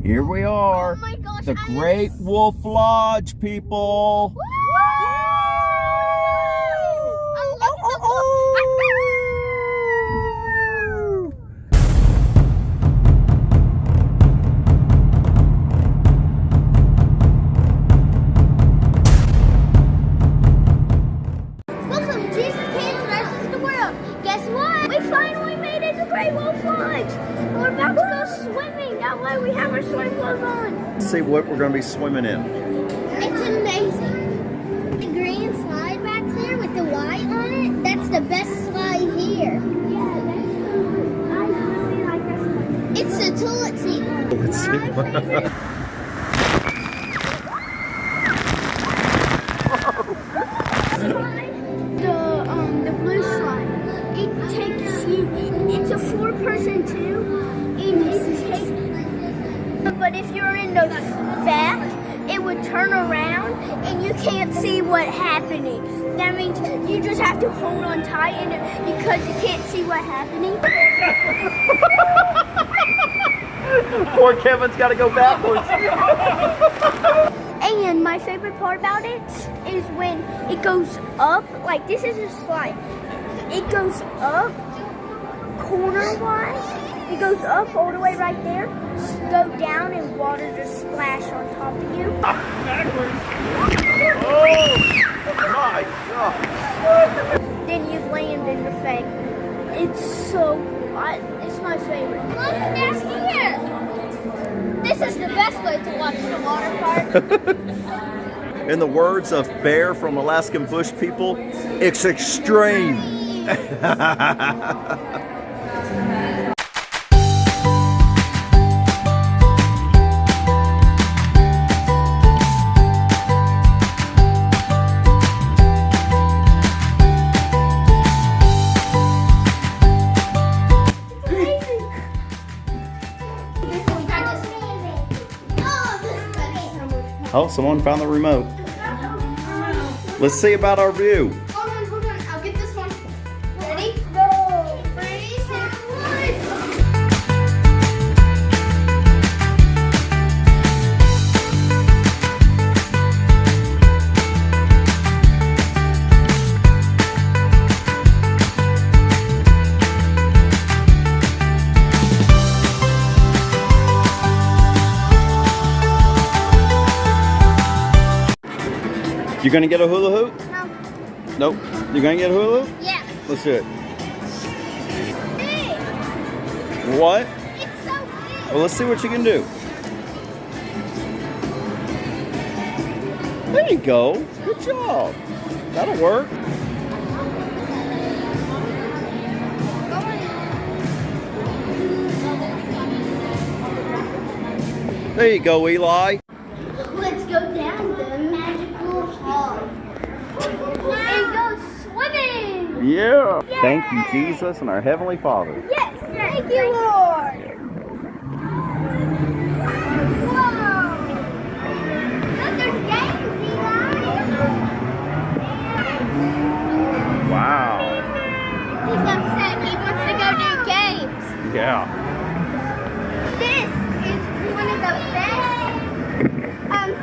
Here we are. Oh my gosh, The Great Wolf Lodge, people. Woo! Oh, look at the wolf. Welcome, Jesus Kids versus the world. Guess what? We finally made it to Great Wolf Lodge. We're about to go swimming. That way we have our swim clothes on. Let's see what we're going to be swimming in. It's amazing. The green slide back there with the white on it, that's the best slide here. Yeah, that's so good. I really like this one. It's the toilet seat one. Let's see. The blue slide. It takes you. It's a 4-person too, and it takes. But if you're in the back, it would turn around and you can't see what's happening. That means you just have to hold on tight, and because you can't see what's happening. Poor Kevin's got to go backwards. And my favorite part about it is when it goes up, like this is a slide. It goes up corner-wise. It goes up all the way right there, go down, and water just splash on top of you. Backwards. Oh my God. Then you land in the thing. It's so cool. It's my favorite. Look, that's here. This is the best way to watch the water park. In the words of Bear from Alaskan Bush People, it's extreme. Oh, someone found the remote. Let's see about our view. Hold on. I'll get this one. Ready? Go. 3, 2, 1. You gonna get a hula hoop? No. Nope. You gonna get a hula hoop? Yeah. Let's do it. Big. What? It's so big. Well, let's see what you can do. There you go. Good job. That'll work. There you go, Eli. Let's go down the magical hall and go swimming. Yeah. Yay. Thank you, Jesus and our Heavenly Father. Yes, thank you, Lord. Whoa. Look, there's games, Eli. Wow. He's upset. He wants to go do games. Yeah. This is one of the best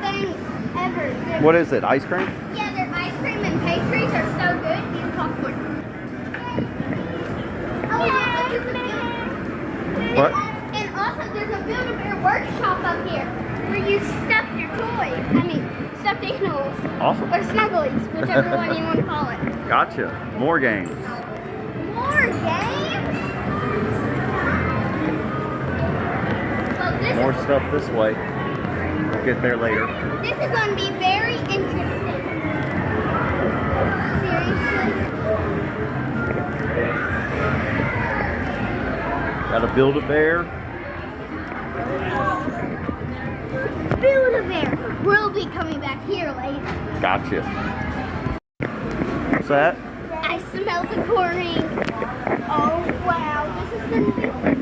things ever. What is it? Ice cream? Yeah, their ice cream and pastries are so good. And popcorn. Oh, yeah. What? And also, there's a Build-A-Bear workshop up here where you stuff your toys. Stuffed animals. Awesome. Or snugglies, whichever one you want to call it. Gotcha. More games. More games? Well, More stuff this way. We'll get there later. This is going to be very interesting. Seriously? Got a Build-A-Bear. Build-A-Bear. We'll be coming back here later. Gotcha. What's that? I smell the chlorine. Oh, wow. This is going to be so fun.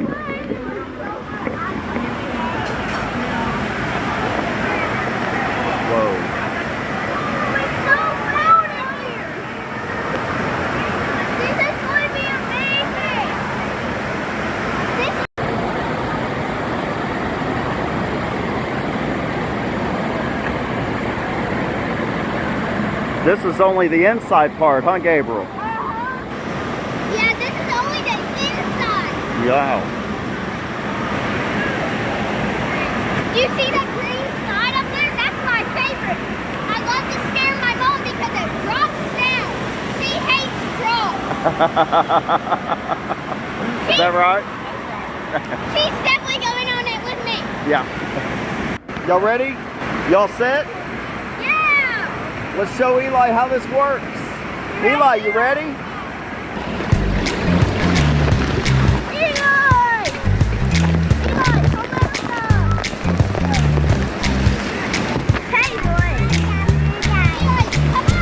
Whoa. It's so loud in here. This is going to be amazing. This This is only the inside part, huh, Gabriel? Yeah, this is only the inside. Yeah. You see that green slide up there? That's my favorite. I love to scare my mom because it drops down. She hates drops. Is that right? She's definitely going on it with me. Yeah. Y'all ready? Y'all set? Yeah. Let's show Eli how this works. Eli, you ready? Eli! Eli, come over. Hey, boy. Eli, come on.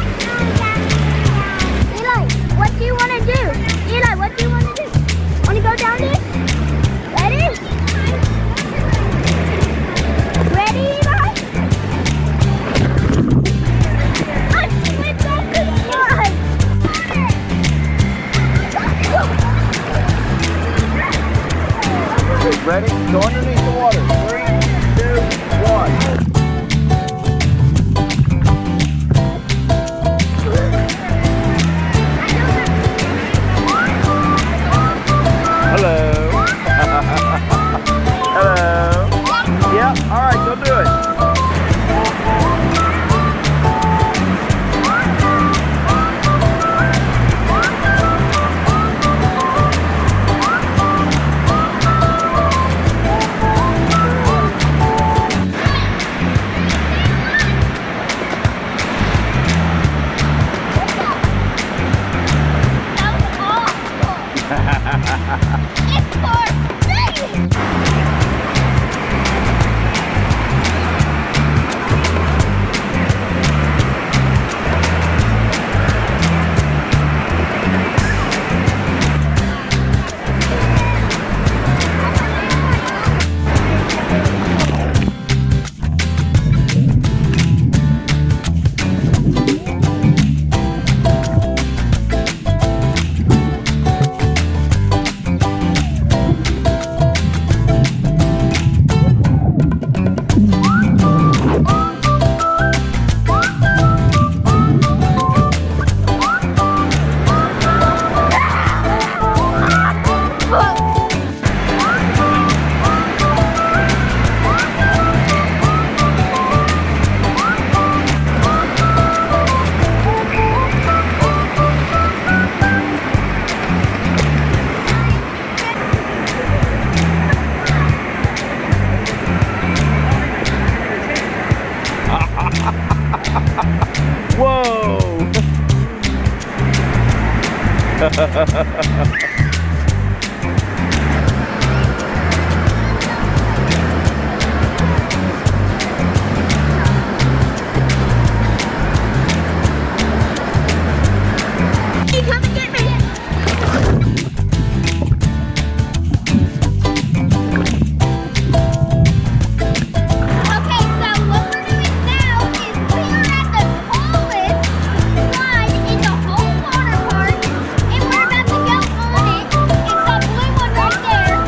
Eli, what do you want to do? Eli, what do you want to do? Want to go down this? Ready? Ready, Eli? I slipped off the slide. Ready? Go underneath the water. 3, 2, 1. Hello. Hello. Yep. All right. Go do it. That was awful. It's for free. Whoa. You come and get me. Okay, so what we're doing now is we're at the tallest slide in the whole water park, and we're about to go on it. It's that blue one right there.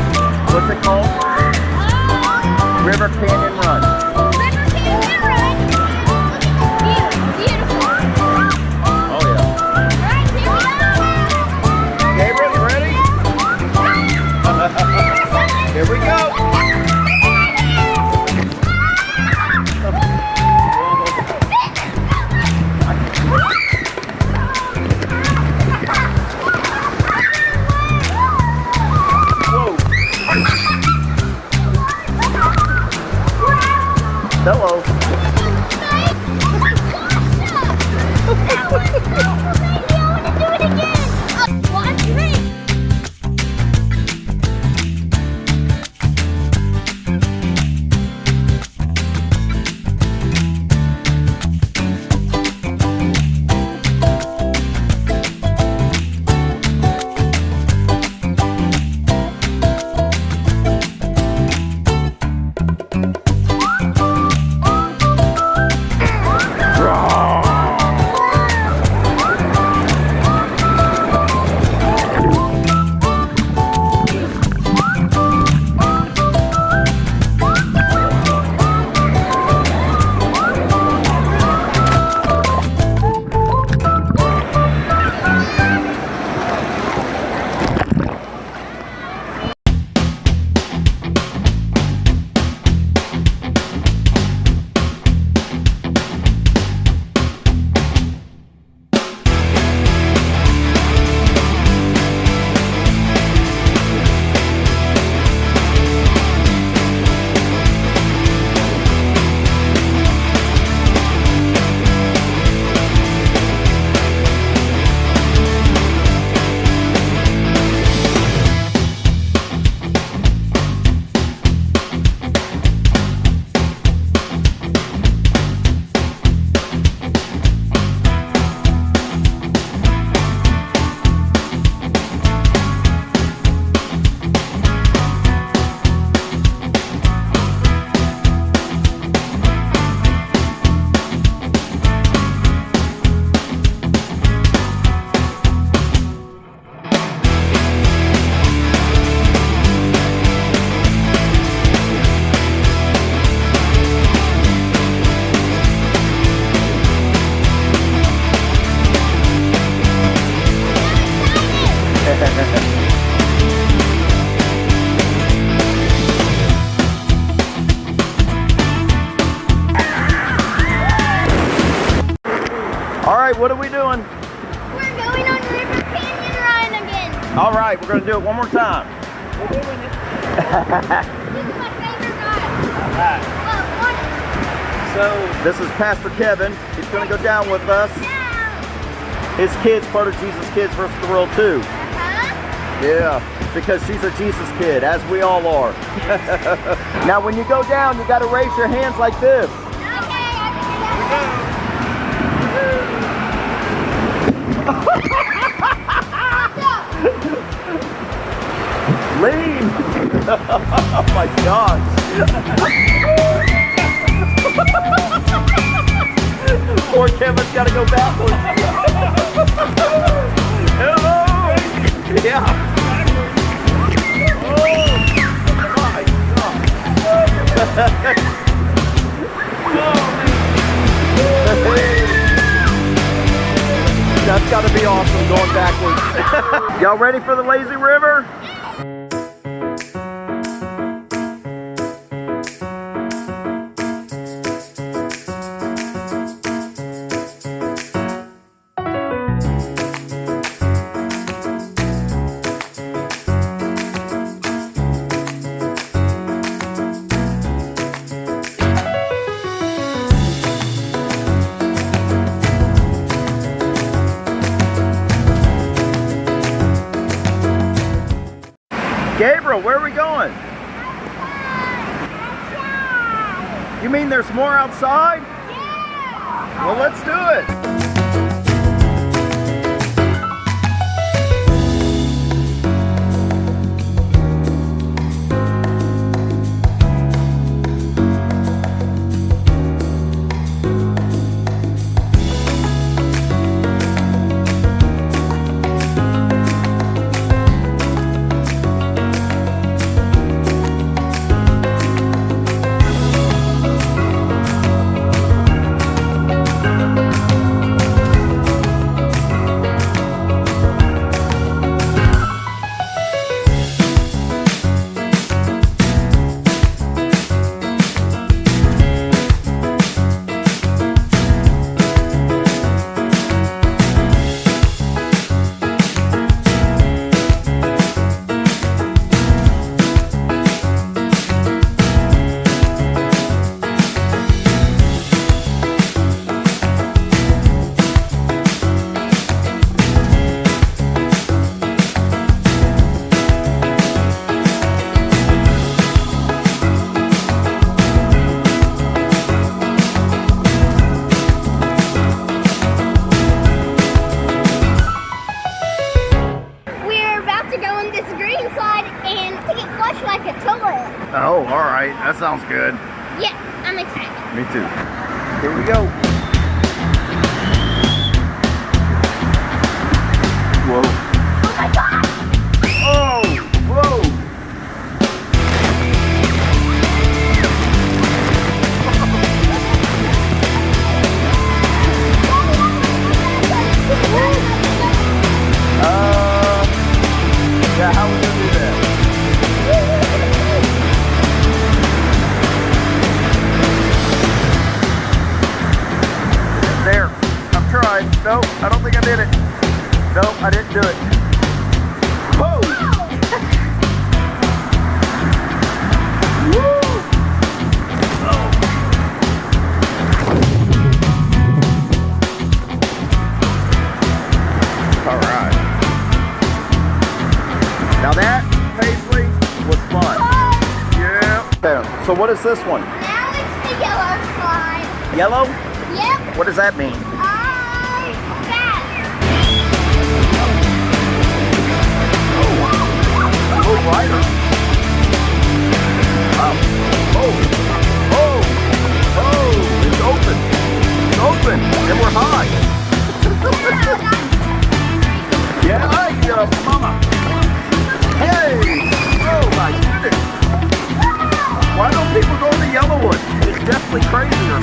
What's it called? River Canyon Run. River Canyon Run. Look at the view. Beautiful. Oh yeah. Right, here we go. Gabriel, you ready? Here we go. Whoa. Hello. Watch me. what are we doing? We're going on River Canyon Run again. All right, we're gonna do it one more time. This is my favorite ride. All right. Water. So, This is Pastor Kevin. He's gonna go down with us. His kids, part of Jesus Kids versus the World too. Yeah, because she's a Jesus kid, as we all are. Now, when you go down, you gotta raise your hands like this. Lean! Oh my gosh! Poor Kevin's got to go backwards. Hello! Yeah. Oh my God! That's got to be awesome going backwards. Y'all ready for the lazy river? Gabriel, where are we going? You mean there's more outside? Yeah. Well, let's do it. Oh, all right. That sounds good. Yeah, I'm excited. Me too. Here we go. Whoa. Oh my God! Oh, whoa. Yeah, how we gonna do that? There, I'm trying. Nope, I don't think I did it. Nope, I didn't do it. Whoa! Woo! Oh. All right. Now that, Paisley, was fun. Yeah. Okay, so what is this one? Now it's the yellow slide. Yellow? Yep. What does that mean? That. Oh, rider. Wow. Oh. Oh. Oh. It's open. It's open. And we're high. Yeah, mama. Hey. Oh, my goodness. Why don't people go to the yellow one? It's definitely crazier.